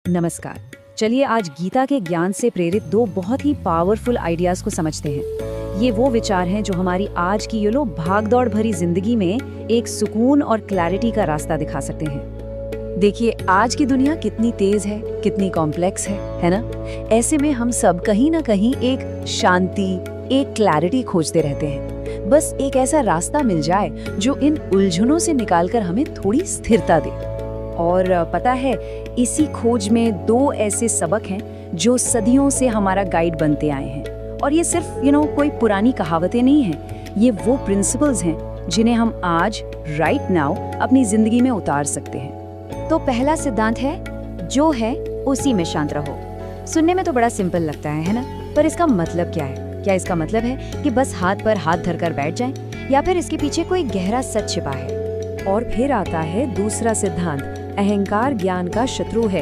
नमस्कार। चलिए आज गीता के ज्ञान से प्रेरित दो बहुत ही पावरफुल आइडियाज को समझते हैं। ये वो विचार हैं जो हमारी आज की भागदौड़ भरी जिंदगी में एक सुकून और क्लैरिटी का रास्ता दिखा सकते हैं। देखिए आज की दुनिया कितनी तेज है, कितनी कॉम्प्लेक्स है ना? ऐसे में हम सब कहीं ना कहीं एक शांति, एक क्लैरिटी खोजते रहते हैं। बस एक ऐसा रास्ता मिल जाए जो इन उलझनों से निकालकर हमें थोड़ी स्थिरता दे। और पता है, इसी खोज में दो ऐसे सबक हैं जो सदियों से हमारा गाइड बनते आए हैं। और ये सिर्फ कोई पुरानी कहावतें नहीं हैं, ये वो प्रिंसिपल्स हैं जिन्हें हम आज राइट नाउ अपनी जिंदगी में उतार सकते हैं। तो पहला सिद्धांत है, जो है उसी में शांत रहो। सुनने में तो बड़ा सिंपल लगता है ना? पर इसका मतलब क्या है? क्या इसका मतलब है कि बस हाथ पर हाथ धरकर बैठ जाएं, या फिर इसके पीछे कोई गहरा सच छिपा है? और फिर आता है दूसरा सिद्धांत, अहंकार ज्ञान का शत्रु है।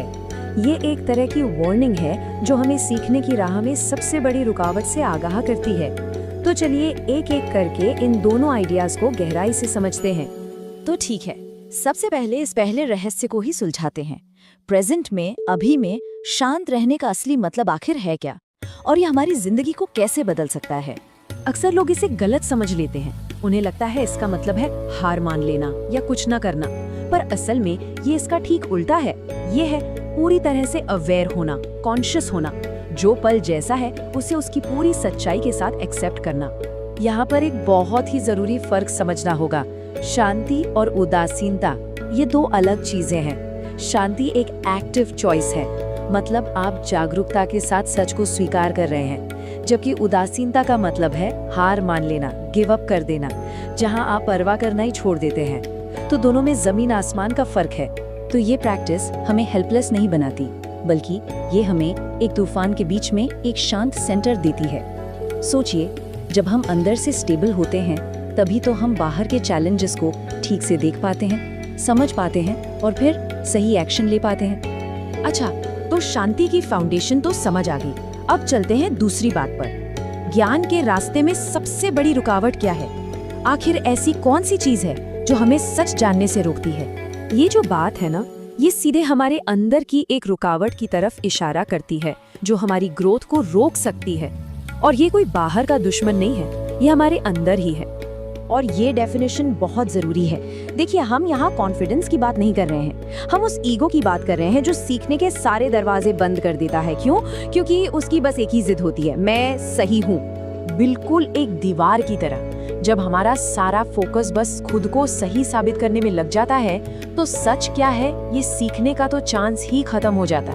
ये एक तरह की वार्निंग है जो हमें सीखने की राह में सबसे बड़ी रुकावट से आगाह करती है। तो चलिए एक एक करके इन दोनों आइडियाज को गहराई से समझते हैं। तो ठीक है, सबसे पहले इस पहले रहस्य को ही सुलझाते हैं। प्रेजेंट में, अभी में शांत रहने का असली मतलब आखिर है क्या, और ये हमारी जिंदगी को कैसे बदल सकता है? अक्सर लोग इसे गलत समझ लेते हैं। उन्हें लगता है इसका मतलब है हार मान लेना या कुछ न करना, पर असल में ये इसका ठीक उल्टा है। ये है पूरी तरह से अवेयर होना, कॉन्शियस होना। जो पल जैसा है उसे उसकी पूरी सच्चाई के साथ एक्सेप्ट करना। यहाँ पर एक बहुत ही जरूरी फर्क समझना होगा। शांति और उदासीनता ये दो अलग चीजें हैं। शांति एक एक्टिव चॉइस है, मतलब आप जागरूकता के साथ सच को स्वीकार कर रहे हैं, जबकि उदासीनता का मतलब है हार मान लेना, गिव अप कर देना, जहां आप परवाह करना ही छोड़ देते हैं। तो दोनों में जमीन आसमान का फर्क है। तो ये प्रैक्टिस हमें हेल्पलेस नहीं बनाती, बल्कि ये हमें एक तूफान के बीच में एक शांत सेंटर देती है। सोचिए, जब हम अंदर से स्टेबल होते हैं तभी तो हम बाहर के चैलेंजेस को ठीक से देख पाते हैं, समझ पाते हैं और फिर सही एक्शन ले पाते हैं। अच्छा, तो शांति की फाउंडेशन तो समझ आ गई। अब चलते हैं दूसरी बात पर। ज्ञान के रास्ते में सबसे बड़ी रुकावट क्या है? आखिर ऐसी कौन सी चीज है जो हमें सच जानने से रोकती है? ये जो बात है ना, ये सीधे हमारे अंदर की एक रुकावट की तरफ इशारा करती है जो हमारी ग्रोथ को रोक सकती है। और ये कोई बाहर का दुश्मन नहीं है, ये हमारे अंदर ही है। और ये डेफिनेशन बहुत जरूरी है। देखिए, हम यहाँ कॉन्फिडेंस की बात नहीं कर रहे हैं, हम उस ईगो की बात कर रहे हैं जो सीखने के सारे दरवाजे बंद कर देता है। क्यों? क्योंकि उसकी बस एक ही जिद होती है, मैं सही हूँ। बिल्कुल एक दीवार की तरह। जब हमारा सारा फोकस बस खुद को सही साबित करने में लग जाता है, तो सच क्या है ये सीखने का तो चांस ही खत्म हो जाता है।